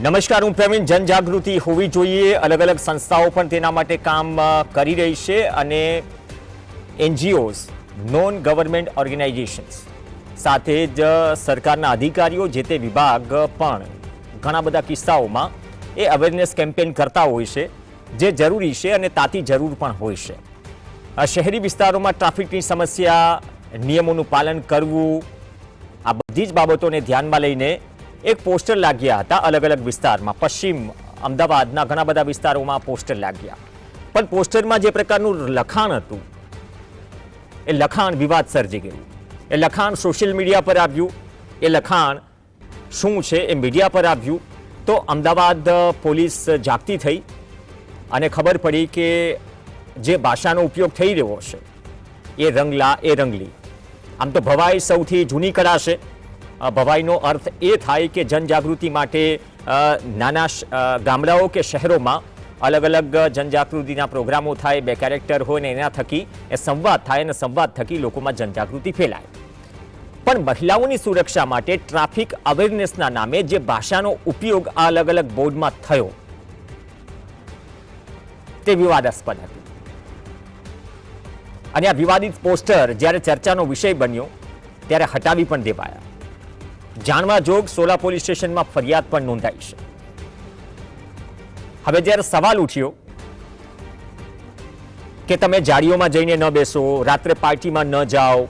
નમસ્કાર, હું પ્રવીણ। જનજાગૃતિ હોવી જોઈએ, અલગ અલગ સંસ્થાઓ પણ તેના માટે કામ કરી રહી છે અને એનજીઓઝ, નોન ગવર્મેન્ટ ઓર્ગેનાઇઝેશન્સ સાથે જ સરકારના અધિકારીઓ, જે તે વિભાગ પણ ઘણા બધા કિસ્સાઓમાં એ અવેરનેસ કેમ્પેન કરતા હોય છે, જે જરૂરી છે અને તાતી જરૂર પણ હોય છે। શહેરી વિસ્તારોમાં ટ્રાફિકની સમસ્યા, નિયમોનું પાલન કરવું, આ બધી જ બાબતોને ધ્યાનમાં લઈને એક પોસ્ટર લાગ્યા હતા અલગ અલગ વિસ્તારમાં। પશ્ચિમ અમદાવાદના ઘણા બધા વિસ્તારોમાં પોસ્ટર લાગ્યા, પણ પોસ્ટરમાં જે પ્રકારનું લખાણ હતું એ લખાણ વિવાદ સર્જી ગયું। એ લખાણ સોશિયલ મીડિયા પર આવ્યું, એ લખાણ શું છે એ મીડિયા પર આવ્યું, તો અમદાવાદ પોલીસ જાગતી થઈ અને ખબર પડી કે જે ભાષાનો ઉપયોગ થઈ રહ્યો છે એ રંગલા એ રંગલી। આમ તો ભવાઈ સૌથી જૂની કળા છે। ભવાઈનો અર્થ એ થાય કે જનજાગૃતિ માટે નાના ગામડાઓ કે શહેરોમાં અલગ અલગ જનજાગૃતિના પ્રોગ્રામો થાય, બે કેરેક્ટર હોય ને એના થકી એ સંવાદ થાય અને સંવાદ થકી લોકોમાં જનજાગૃતિ ફેલાય। પણ મહિલાઓની સુરક્ષા માટે ટ્રાફિક અવેરનેસના નામે જે ભાષાનો ઉપયોગ આ અલગ અલગ બોર્ડમાં થયો તે વિવાદાસ્પદ હતું અને આ વિવાદિત પોસ્ટર જ્યારે ચર્ચાનો વિષય બન્યો ત્યારે હટાવી પણ દેવાયા। જાણવા જોગ સોલા પોલીસ સ્ટેશનમાં ફરિયાદ પણ નોંધાઈ છે। હવે જ્યારે સવાલ ઉઠ્યો કે તમે જાડીઓમાં જઈને ન બેસો, રાત્રે પાર્ટીમાં ન જાઓ,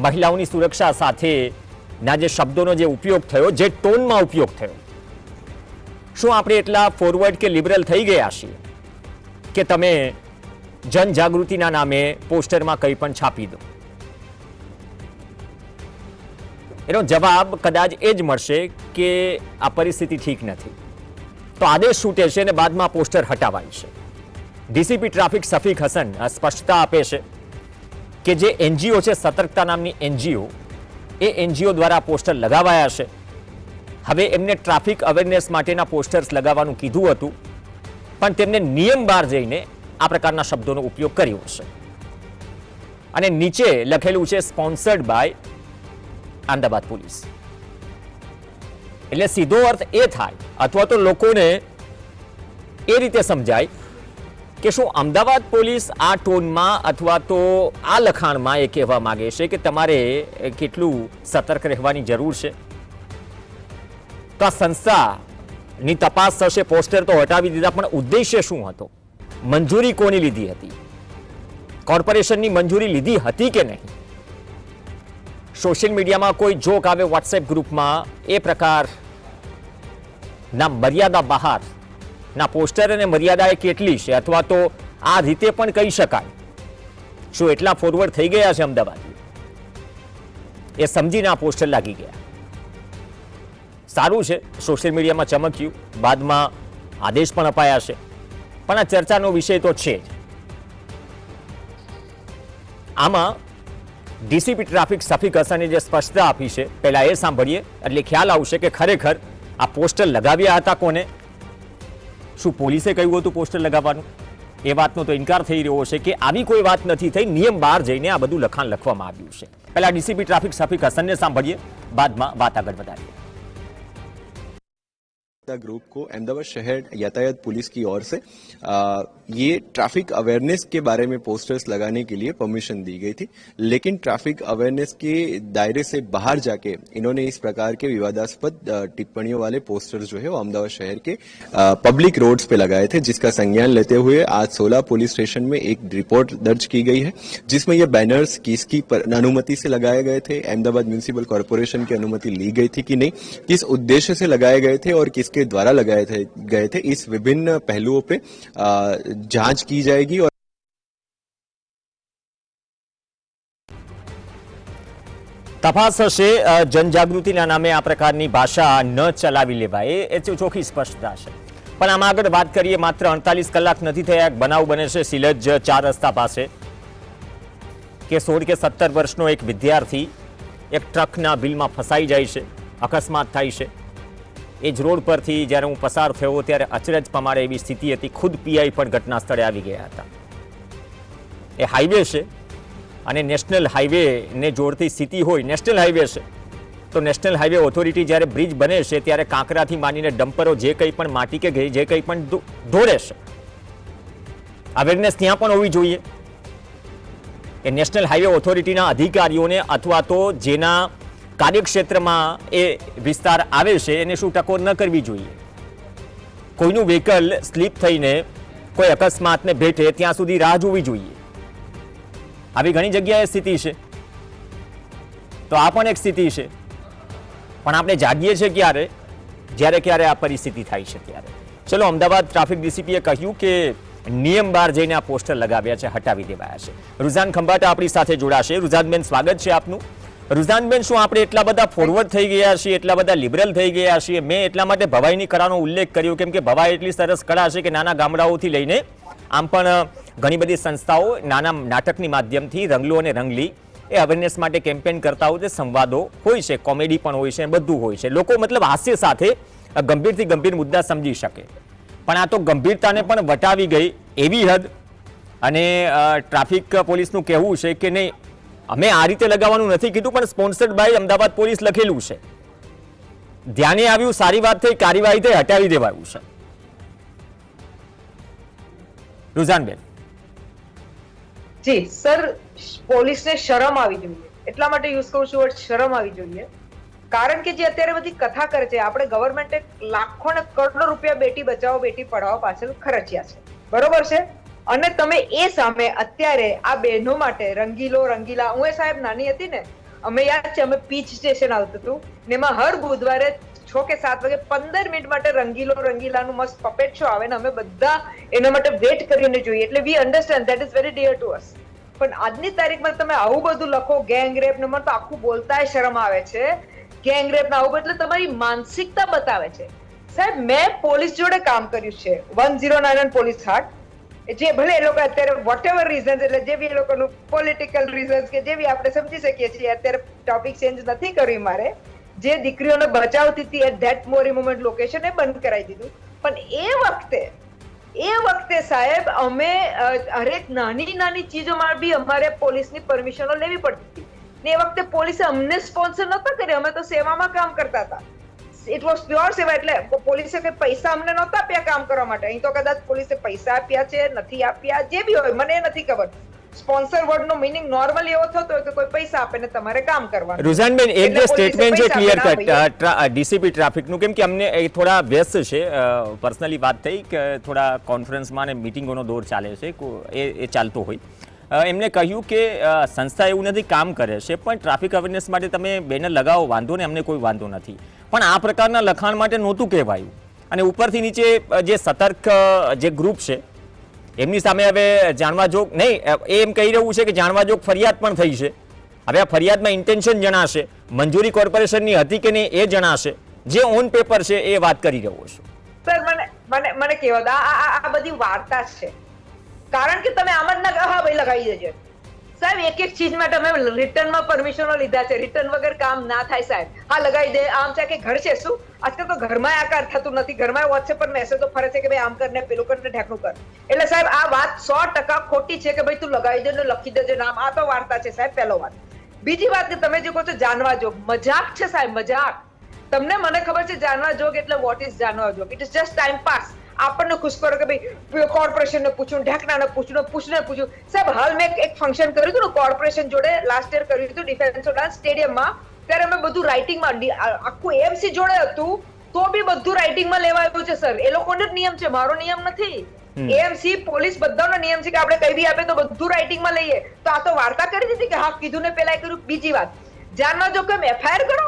મહિલાઓની સુરક્ષા સાથે ના જે શબ્દોનો જે ઉપયોગ થયો, જે ટોનમાં ઉપયોગ થયો, શું આપણે એટલા ફોરવર્ડ કે લિબરલ થઈ ગયા છીએ કે તમે જનજાગૃતિના નામે પોસ્ટરમાં કંઈ પણ છાપી દો? એનો જવાબ કદાચ એ જ મળશે કે આ પરિસ્થિતિ ઠીક નથી, તો આદેશ છૂટે છે અને બાદમાં પોસ્ટર હટાવાય છે। ડીસીપી ટ્રાફિક સફીક હસન સ્પષ્ટતા આપે છે કે જે એનજીઓ છે, સતર્કતા નામની એનજીઓ, એ એનજીઓ દ્વારા પોસ્ટર લગાવાયા છે। હવે એમને ટ્રાફિક અવેરનેસ માટેના પોસ્ટર્સ લગાવવાનું કીધું હતું, પણ તેમને નિયમ બહાર જઈને આ પ્રકારના શબ્દોનો ઉપયોગ કર્યો છે અને નીચે લખેલું છે સ્પોન્સર્ડ બાય અમદાવાદ પોલીસ। એટલે સીધો અર્થ એ થાય અથવા તો લોકોને એ રીતે સમજાય કે શું અમદાવાદ પોલીસ આ ટોનમાં અથવા તો આ લખાણમાં એ કહેવા માંગે છે કે તમારે કેટલું સતર્ક રહેવાની જરૂર છે? તો આ સંસ્થાની તપાસ થશે, પોસ્ટર તો હટાવી દીધા, પણ ઉદ્દેશ્ય શું હતો? મંજૂરી કોની લીધી હતી? કોર્પોરેશનની મંજૂરી લીધી હતી કે નહીં? સોશિયલ મીડિયામાં કોઈ જોક આવે વોટ્સએપ ગ્રુપમાં, એ પ્રકારના મર્યાદા બહાર ના પોસ્ટર અને મર્યાદા એ કેટલી છે, અથવા તો આ રીતે પણ કહી શકાય, શું એટલા ફોરવર્ડ થઈ ગયા છે અમદાવાદ? એ સમજીને આ પોસ્ટર લાગી ગયા। સારું છે, સોશિયલ મીડિયામાં ચમક્યું, બાદમાં આદેશ પણ અપાયા છે, પણ આ ચર્ચાનો વિષય તો છે જ। આમાં ડીસીપી ટ્રાફિક સફીક હસને જે સ્પષ્ટતા આપી છે, પહેલા એ સાંભળીએ એટલે ખ્યાલ આવશે કે ખરેખર આ પોસ્ટર લગાવ્યા હતા કોને? શું પોલીસે કહ્યું હતું પોસ્ટર લગાવવાનું? એ વાતનો તો ઇનકાર થઈ રહ્યો છે કે આવી કોઈ વાત નથી થઈ, નિયમ બહાર જઈને આ બધું લખાણ લખવામાં આવ્યું છે। પહેલા ડીસીપી ટ્રાફિક સફીક હસનને સાંભળીએ, બાદમાં વાત આગળ વધારીએ। ग्रुप को अहमदाबाद शहर यातायात पुलिस की ओर से ये ट्रैफिक अवेयरनेस के बारे में पोस्टर्स लगाने के लिए परमिशन दी गई थी, लेकिन ट्रैफिक अवेयरनेस के दायरे से बाहर जाके इन्होंने इस प्रकार के विवादास्पद टिप्पणियों वाले पोस्टर्स जो है वो अहमदाबाद शहर के पब्लिक रोड्स पे लगाए थे, जिसका संज्ञान लेते हुए आज सोला पुलिस स्टेशन में एक रिपोर्ट दर्ज की गई है, जिसमें ये बैनर्स किसकी अनुमति से लगाए गए थे, अहमदाबाद म्यूनिसिपल कॉर्पोरेशन की अनुमति ली गई थी कि नहीं, किस उद्देश्य से लगाए गए थे और किस के द्वारा लगाए गए थे, इस विभिन्न पहलुओं पे जांच की जाएगी। और તપાસ હશે। જનજાગૃતિના નામે આ પ્રકારની ભાષા ન ચલાવી લેવાય, એ ચોખ્ખી સ્પષ્ટતા છે। પણ આમાં આગળ વાત કરીએ, માત્ર 48 કલાક નથી થયા, એક બનાવ બને છે સિલજ 4 રસ્તા પાસે કે 16 કે 17 વર્ષનો એક વિદ્યાર્થી એક ટ્રકના બિલમાં ફસાઈ જાય છે, અકસ્માત થાય છે। એ જ રોડ પરથી જ્યારે હું પસાર થયો ત્યારે અચરજ પમાડે એવી સ્થિતિ હતી, ખુદ પીઆઈ પણ ઘટના સ્થળે આવી ગયા હતા। એ હાઈવે છે અને નેશનલ હાઈવે ને જોડતી સ્થિતિ હોય, નેશનલ હાઈવે છે, તો નેશનલ હાઈવે ઓથોરિટી જ્યારે બ્રિજ બને છે ત્યારે કાંકરાથી માંડીને ડમ્પરો જે કંઈ પણ માટી કે જે કંઈ પણ ઢોળે છે, અવેરનેસ ત્યાં પણ હોવી જોઈએ કે નેશનલ હાઈવે ઓથોરિટીના અધિકારીઓને અથવા તો જેના કાર્યક્ષેત્રમાં એ વિસ્તાર આવે છે એને શું ટકોર ન કરવી જોઈએ. કોઈનું વ્હીકલ સ્લીપ થઈને કોઈ અકસ્માતને ભેટે ત્યાં સુધી રાહ જોવી જોઈએ. આવી ઘણી જગ્યાએ સ્થિતિ છે, તો આ પણ એક સ્થિતિ છે. પણ આપણે જાગીએ છીએ ક્યારે? જ્યારે આ પરિસ્થિતિ થાય છે ત્યારે. ચલો, અમદાવાદ ટ્રાફિક ડીસીપીએ કહ્યું કે નિયમ બહાર જઈને આ પોસ્ટર લગાવ્યા છે, હટાવી દેવાયા છે. રુઝાન ખંભાટા આપણી સાથે જોડાશે. રુઝાનબેન, સ્વાગત છે આપનું. રુઝાનબેન, શું આપણે એટલા બધા ફોરવર્ડ થઈ ગયા છીએ, એટલા બધા લિબરલ થઈ ગયા છીએ? મેં એટલા માટે ભવાઈની કળાનો ઉલ્લેખ કર્યો કેમ કે ભવાઈ એટલી સરસ કળા છે કે નાના ગામડાઓથી લઈને આમ પણ ઘણી બધી સંસ્થાઓ નાના નાટકની માધ્યમથી રંગલો અને રંગલી એ અવેરનેસ માટે કેમ્પેન કરતા હોય છે. સંવાદો હોય છે, કોમેડી પણ હોય છે, બધું હોય છે. લોકો મતલબ હાસ્ય સાથે ગંભીરથી ગંભીર મુદ્દા સમજી શકે. પણ આ તો ગંભીરતાને પણ વટાવી ગઈ એવી હદ. અને ટ્રાફિક પોલીસનું કહેવું છે કે નહીં, અમે આ રીતે લગાવવાનું નથી કીધું, પણ સ્પોન્સર્ડ બાય અમદાવાદ પોલીસ લખેલું છે. ધ્યાને આવ્યું, સારી વાત થઈ, કાર્યવાહી થઈ, હટાવી દેવાયું છે. રુઝાનબેન. જી સર, પોલીસને શરમ આવી જોઈએ, એટલા માટે યુઝ કરું છું વર્ડ શરમ આવી જોઈએ. કારણ કે જે અત્યારે બધી કથા કરે છે, આપણે ગવર્મેન્ટે લાખો ને કરોડો રૂપિયા બેટી બચાવો બેટી પઢાઓ પાછળ ખર્ચ્યા છે, બરોબર છે. અને તમે એ સામે અત્યારે આ બહેનો માટે રંગીલો રંગીલા, હું એ સાહેબ નાની હતી ને, અમે યાદ છે અમે પીચ સ્ટેશન આવતું હતું ને એમાં હર બુધવારે 6 કે 7 વાગે 15 મિનિટ માટે રંગીલો રંગીલાનું મસ્ત પપેટ શો આવે ને અમે બધા એના માટે વેટ કરીને જોઈએ. એટલે we understand that is very dear to us. પણ આજની તારીખમાં તમે આવું બધું લખો, ગેંગ રેપ ને, મને તો આખું બોલતાય શરમ આવે છે. ગેંગ રેપ ના આવું એટલે તમારી માનસિકતા બતાવે છે. સાહેબ, મેં પોલીસ જોડે કામ કર્યું છે, 1091 પોલીસ હાટ, જે ભલે એ લોકો અત્યારે વોટ એવર રીઝન્સ, એટલે જે બી એ લોકોનું પોલિટિકલ રીઝન્સ કે જે બી આપણે સમજી શકીએ છીએ, અત્યારે ટોપિક ચેન્જ નથી કરવી મારે. જે દીકરીઓને બચાવતી હતી એટ ધેટ મોરી મોમેન્ટ લોકેશન એ બંધ કરાવી દીધું. પણ એ વખતે સાહેબ અમે હરેક નાની નાની ચીજોમાં બી અમારે પોલીસની પરમિશનો લેવી પડતી હતી ને એ વખતે પોલીસે અમને સ્પોન્સર નહોતા કર્યા, અમે તો સેવામાં કામ કરતા હતા. ઇટ વોઝ પ્યોર સેવા. એટલે પોલીસે કઈ પૈસા અમને નહોતા આપ્યા કામ કરવા માટે. અહીં તો કદાચ પોલીસે પૈસા આપ્યા છે, નથી આપ્યા, જે બી હોય મને નથી ખબર. સ્પોન્સર વર્ડનો મીનિંગ નોર્મલી એવો થતો હોય કે કોઈ પૈસા આપે ને તમારે કામ કરવાનું. રુઝાનબેન, એક જે સ્ટેટમેન્ટ છે ક્લિયર કટ ડીસીપી ટ્રાફિકનું, કેમ કે અમને થોડા વ્યસ્ત છે, પર્સનલી વાત થઈ કે થોડા કોન્ફરન્સમાં અને મિટિંગોનો દોર ચાલે છે, એ ચાલતો હોય. એમને કહ્યું કે સંસ્થા એવું નથી કામ કરે છે, પણ ટ્રાફિક અવેરનેસ માટે તમે બેનર લગાવો, વાંધો ને, અમને કોઈ વાંધો નથી. પણ આ પ્રકારના લખાણ માટે નહોતું કહેવાયું. અને ઉપરથી નીચે જે સતર્ક જે ગ્રુપ છે એમની સામે હવે જાણવા જોગ નહીં, એમ કહી રહ્યું છે કે જાણવા જોગ ફરિયાદ પણ થઈ છે. હવે આ ફરિયાદમાં ઇન્ટેન્શન જણાશે, મંજૂરી કોર્પોરેશનની હતી કે નહીં એ જણાશે. જે ઓન પેપર છે એ વાત કરી રહ્યો છું. સર, મને કહેવા દો, આ બધી વાર્તા છે. કારણ કે તમે આમ જ ના હા ભાઈ લગાવી દેજો સાહેબ. એક ચીજ માટે અમે રિટર્નમાં પરમિશનો લીધા છે. રિટર્ન વગર કામ ના થાય સાહેબ. હા લગાવી દે, આમ છે કે ઘર છે શું? આજકાલ તો ઘરમાં આકાર થતું નથી. ઘરમાં વોટ્સએપ પર મેસેજો ફરે છે કે ભાઈ આમ કરને પેલું કરને ઢેકણું કર. એટલે સાહેબ આ વાત 100% ખોટી છે કે ભાઈ તું લગાવી દે ને લખી દેજે નામ. આ તો વાર્તા છે સાહેબ, પહેલો વાત. બીજી વાત કે તમે જે કહો છો જાણવા જોગ, મજાક છે સાહેબ, મજાક. તમને મને ખબર છે જાણવા જોગ એટલે વોટ ઇઝ જાણવા જોગ? It is just time pass. આપણને ખુશ કરો કે ભાઈ કોર્પોરેશનને પૂછ્યું, ઢેકણાને પૂછ્યું. સાહેબ હાલ મેં એક ફંક્શન કર્યું હતું કોર્પોરેશન જોડે, લાસ્ટ યર કર્યું હતું ડિફેન્સ ડાન્સ સ્ટેડિયમમાં. ત્યારે અમે બધું રાઇટિંગમાં, આખું એમસી જોડે હતું તો બી બધું રાઇટિંગમાં લેવાયું છે સર. એ લોકોનો જ નિયમ છે, મારો નિયમ નથી. એમસી પોલીસ બધાનો નિયમ છે કે આપણે કઈ બી આપે તો બધું રાઇટિંગમાં લઈએ. તો આ તો વાર્તા કરી દીધી કે હા કીધું ને પેલા કર્યું. બીજી વાત, જાણવા જો કેમ એફઆઈઆર કરો,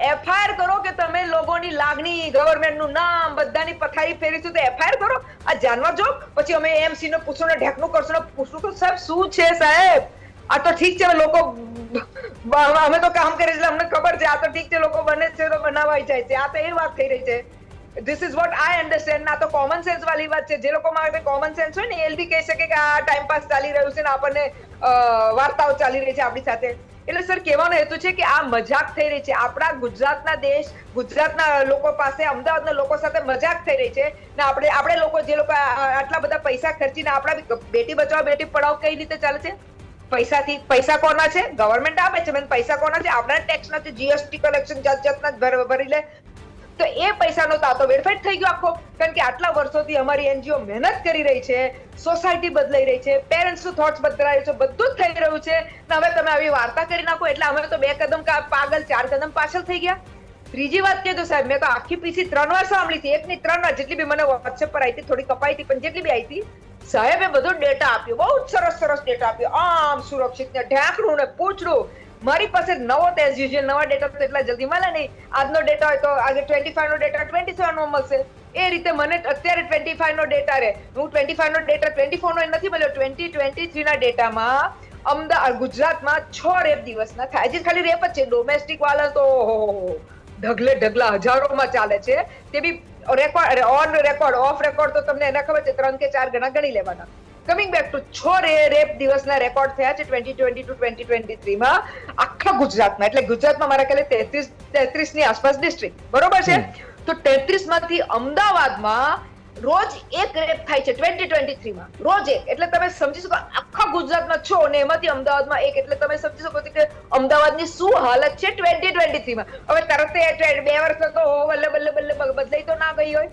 એફઆઈઆર કરો કે તમે લોકોની લાગણી, ગવર્મેન્ટનું નામ, બધાની પથારી ફેરીશું તો એફઆઈઆર કરો. આ જાણવા જો પછી અમે એમસી ને પૂછો ને ઢેકણું કરશો ને પૂછવું તો સાહેબ શું છે સાહેબ? આ તો ઠીક છે લોકો, અમે તો કામ કરીએ એટલે અમને ખબર છે. આ તો ઠીક છે લોકો બને છે તો બનાવાઈ જાય છે. આ તો એ વાત થઈ રહી છે. This is what I understand. ના તો કોમન સેન્સ વાળી વાત છે. જે લોકો માટે કોમન સેન્સ હોય ને એ બી કહી શકે કે આ ટાઈમ પાસ ચાલી રહ્યું છે ને આપણને વાર્તાઓ ચાલી રહી છે આપણી સાથે. એટલે સર કહેવાનો હેતુ છે કે આ મજાક થઈ રહી છે. આપણા ગુજરાતના દેશ, ગુજરાતના લોકો પાસે, અમદાવાદના લોકો સાથે મજાક થઈ રહી છે ને આપણે લોકો જે લોકો આટલા બધા પૈસા ખર્ચીને આપણા બેટી બચાવો બેટી પઢાઓ કઈ રીતે ચાલે છે? પૈસા કોના છે? ગવર્મેન્ટ આપે છે. પૈસા કોના છે? આપણા ટેક્સના છે, જીએસટી કલેક્શન જાતના ભરી લે. તો એ પૈસાનો તાતો વેરફેટ થઈ ગયો આખો. કારણ કે આટલા વર્ષોથી અમારી એનજીઓ મહેનત કરી રહી છે, સોસાયટી બદલાઈ રહી છે, પેરેન્ટ્સનું થોટ્સ બદલાઈ છે, બધું જ થઈ રહ્યું છે. હવે તમે આવી વાર્તા કરી નાખો એટલે અમે તો 2 કદમ પાગલ 4 કદમ પાછળ થઈ ગયા. ત્રીજી વાત કહેજો સાહેબ, મેં તો આખી પીસી 3 વાર સાંભળી હતી. 1 ની 3 વાર જેટલી બી મને વોટ્સએપ પર આવી હતી, થોડી કપાઈ હતી, પણ જેટલી બી આવી હતી, સાહેબે બધો ડેટા આપ્યો, બહુ સરસ ડેટા આપ્યો. આમ સુરક્ષિત ને ઢાંકણું ને પૂછડું. મારી પાસે નવો એઝ યુઝ્યુઅલ નવા ડેટા તો એટલા જલ્દી મળે નહીં. આજનો ડેટા હોય તો આજે 25 નો ડેટા 27 માં મળશે. એ રીતે મને અત્યારે 25 નો ડેટા રહે. હું 25 નો ડેટા 24 નો નથી મળ્યો. 2023 ના ડેટામાં અમદાવાદ ગુજરાતમાં 6 રેપ દિવસના થાય છે. ખાલી રેપ જ છે. ડોમેસ્ટિક વાળા તો ઢગલા હજારોમાં ચાલે છે. તે બી record, on record, off record તો તમને એના ખબર છે 3 કે 4 ગણા ગણી લેવાના. કમિંગ બેક ટુ 6 રેપ દિવસના રેકોર્ડ થયા છે 2020 ટુ 2023 માં આખા ગુજરાતમાં. એટલે ગુજરાતમાં મારા ખ્યાલે 33 ની આસપાસ ડિસ્ટ્રિક્ટ, બરોબર છે? તો 33 માંથી અમદાવાદમાં રોજ 1 રેપ થાય છે 2023 માં, રોજ 1. એટલે તમે સમજી શકો આખા ગુજરાતમાં 6 ને એમાંથી અમદાવાદમાં 1. એટલે તમે સમજી શકો કે અમદાવાદની શું હાલત છે 2023 માં. હવે તરત 2 વર્ષ તો બલ્લે બદલાઈ તો ના ગઈ હોય.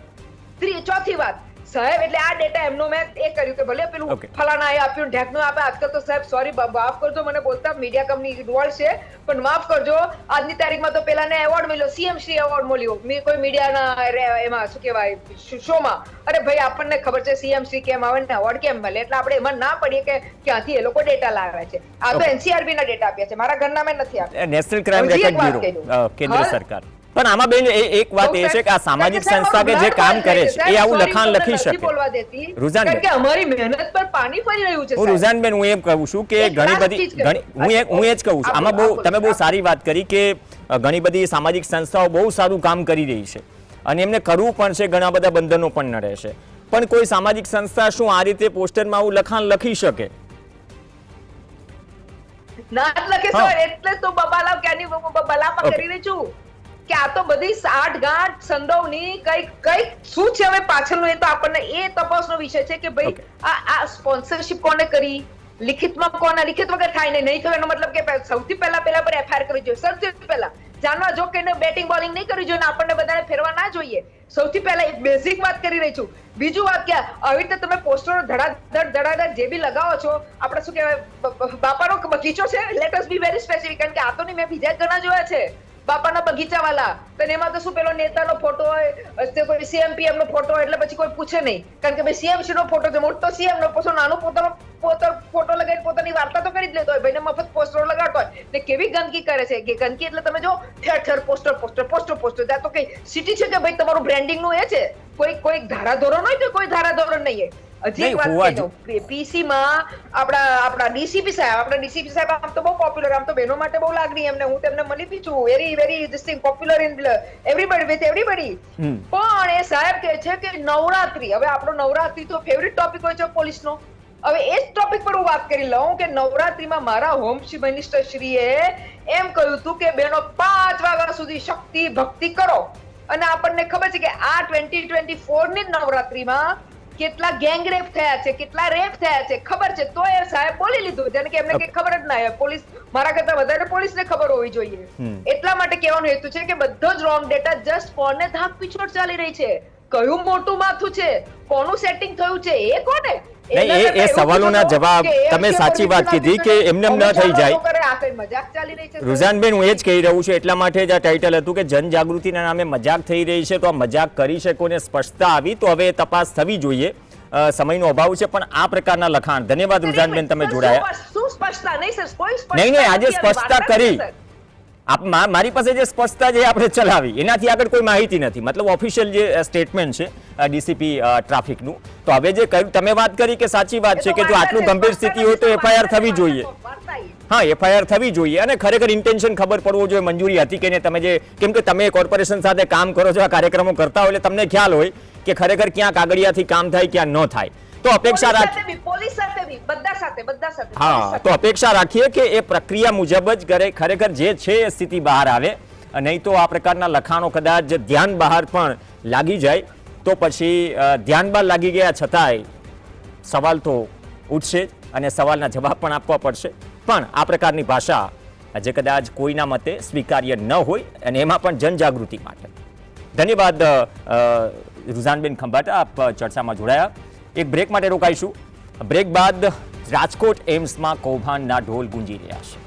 ચોથી વાત સાહેબ, એટલે આ ડેટા એમનો મેં એ કર્યું કે ભલે પેલું ફલાણા એ આપ્યું, ઢેકનું આપે. આજકાલ તો સાહેબ સોરી, માફ કરજો, મને બોલતા મીડિયા કંપની ઇન્વોલ્વ છે, પણ માફ કરજો, આજની તારીખમાં તો પેલાને એવોર્ડ મળ્યો, સીએમસી એવોર્ડ મળ્યો કોઈ મીડિયાના એમાં શું કહેવાય શોમાં. અરે ભાઈ, આપણને ખબર છે સીએમસી કેમ આવે ને એવોર્ડ કેમ મળે, એટલે આપણે એમાં ના પડીએ કે ક્યાંથી એ લોકો ડેટા લાવે છે. આ તો એનસીઆરબી ના ડેટા આપ્યા છે, મારા ઘરના મેં નથી આપ્યા. નેશનલ ક્રાઇમ રેકોર્ડ બ્યુરો, કેન્દ્ર સરકાર. પણ આમાં બેન એક વાત એ છે કે આ સામાજિક સંસ્થા કે જે કામ કરે છે એ આવું લખાણ લખી શકે. કારણ કે અમારી મહેનત પર પાણી ફરી રહ્યું છે. હું રૂઝાનબેન, હું એમ કહું છું કે ઘણી બધી હું એ જ કહું છું, આમાં બહુ તમે બહુ સારી વાત કરી કે ઘણી બધી સામાજિક સંસ્થાઓ બહુ સારું કામ કરી રહી છે અને એમને કરવું પણ છે, ઘણા બધા બંધનો પણ નડે છે. પણ કોઈ સામાજિક સંસ્થા શું આ રીતે પોસ્ટરમાં આવું લખાણ લખી શકે? ના લખે સર, એટલે તો બબાલા ક્યાંની બલાપા કરી રહી છું કે આ તો બધી સાઠગાંઠ સંડોવની કઈક શું છે હવે પાછળનું, એ તો આપણને એ તપાસનો વિષય છે કે ભાઈ આ સ્પોન્સરશિપ કોને કરી, લિખિતમાં કોના, લિખિત વગર થાય નહીં થયો એનો મતલબ કે સૌથી પહેલા પર એફઆઈઆર કરવી જોઈએ. સૌથી પહેલા જાણવા જો કે બેટિંગ બોલિંગ નહીં કરવી જોઈએ, આપણને બધાને ફેરવા ના જોઈએ. સૌથી પહેલા એક બેઝિક વાત કરી રહી છું. બીજું વાત કે આવી રીતે તમે પોસ્ટરો ધડાધડ જે બી લગાવો છો, આપણે શું કહેવાય બાપાનો બગીચો છે, let us be very specific, કારણ કે આ તો નહીં, મેં બીજા ઘણા જોયા છે બાપાના બગીચા વાળા. તો એમાં તો શું પેલો નેતાનો ફોટો હોય, કોઈ સીએમપીએમ નો ફોટો હોય, એટલે પછી કોઈ પૂછે નહીં, કારણ કે ભાઈ સીએમસી નો ફોટો છે, મોટો સીએમ નો પોતો, નાનો પોતાનો ફોટો લગાવી પોતાની વાર્તા તો કરી જ લેતો હોય, ભાઈને મફત પોસ્ટરો લગાડતો હોય. ને કેવી ગંદકી કરે છે કે ગંદકી એટલે તમે જો ઠેર પોસ્ટર ત્યાં તો કઈ સિટી છે કે ભાઈ તમારું બ્રાન્ડિંગ નું એ છે, કોઈ ધારાધોરણ હોય કે કોઈ ધારાધોરણ નહીં. હજી એક વાત કહી પીસી માં આપણા ડીસીપી સાહેબ આમ તો બહુ પોપ્યુલર, આમ તો બહેનો માટે બહુ લાગણી એમને, હું તેમને મળી બી છું, very this thing popular in everybody with everybody. પણ એ સાહેબ કહે છે કે નવરાત્રી, હવે આપણો નવરાત્રી તો ફેવરિટ ટોપિક હોય છે પોલીસનો. હવે એ જ ટોપિક પર હું વાત કરી લઉં કે નવરાત્રીમાં મારા હોમ મિનિસ્ટર શ્રીએ એમ કહ્યું હતું કે બહેનો 5 વાગ્યા સુધી શક્તિ ભક્તિ કરો. અને આપણને ખબર છે કે આ 2024 ની નવરાત્રીમાં કેટલા ગેંગ રેપ થયા છે, કેટલા રેપ થયા છે ખબર છે, તો એ સાહેબ બોલી લીધું, જેને કે એમને કઈ ખબર જ ના હોય. પોલીસ મારા કરતા વધારે પોલીસને ખબર હોવી જોઈએ. એટલા માટે કહેવાનો હેતુ છે કે બધો જ રોંગ ડેટા જસ્ટ કોને ધાક પીછોડ ચાલી રહી છે, કયું મોટું માથું છે, કોનું સેટિંગ થયું છે, એ કોને એ સવાલોના જવાબ તમે સાચી વાત કીધી કે એમને ન થઈ જાય. રૂઝાનબેન, હું એ જ કહી રહ્યું છું, એટલા માટે જ આ ટાઇટલ હતું કે જનજાગૃતિના નામે મજાક થઈ રહી છે, તો આ મજાક કરી છે કોને સ્પષ્ટતા આવી, તો હવે તપાસ થવી જોઈએ. સમયનો અભાવ છે, પણ આ પ્રકારના લખાણ. ધન્યવાદ રૂઝાનબેન, તમે જોડાયા. નહીં, આજે સ્પષ્ટતા કરી. મારી પાસે જે સ્પષ્ટતા જે આપણે ચલાવી એનાથી આગળ કોઈ માહિતી નથી, મતલબ ઓફિશિયલ જે સ્ટેટમેન્ટ છે ડીસીપી ટ્રાફિકનું. તો હવે જે કહ્યું તમે વાત કરી કે સાચી વાત છે કે જો આટલું ગંભીર સ્થિતિ હોય તો એફઆઈઆર થવી જોઈએ. હા, એફઆઈઆર થવી જોઈએ અને ખરેખર ઇન્ટેન્શન ખબર પડવો જોઈએ, મંજૂરી હતી કે તમે જે, કેમ કે તમે કોર્પોરેશન સાથે કામ કરો છો, આ કાર્યક્રમો કરતા હોય એટલે તમને ખ્યાલ હોય કે ખરેખર ક્યાં કાગળિયાથી કામ થાય ક્યાં ન થાય. તો અપેક્ષા રાખીએ, હા, તો અપેક્ષા રાખીએ કે એ પ્રક્રિયા મુજબ જ ખરેખર જે છે એ સ્થિતિ બહાર આવે, નહીં તો આ પ્રકારના લખાણો કદાચ ધ્યાન બહાર પણ લાગી જાય તો પછી ધ્યાન બહાર લાગી ગયા છતાંય સવાલ તો ઉઠશે જ. અને સવાલના જવાબ પણ આપવા પડશે. પણ આ પ્રકારની ભાષા જે કદાચ કોઈના મતે સ્વીકાર્ય ન હોય અને એમાં પણ જનજાગૃતિ માટે. ધન્યવાદ રુઝાનબેન ખંભાટા, આપ ચર્ચામાં જોડાયા. એક બ્રેક માટે રોકાઈશું. બ્રેક બાદ રાજકોટ એમ્સમાં કૌભાંડના ઢોલ ગુંજી રહ્યા છે.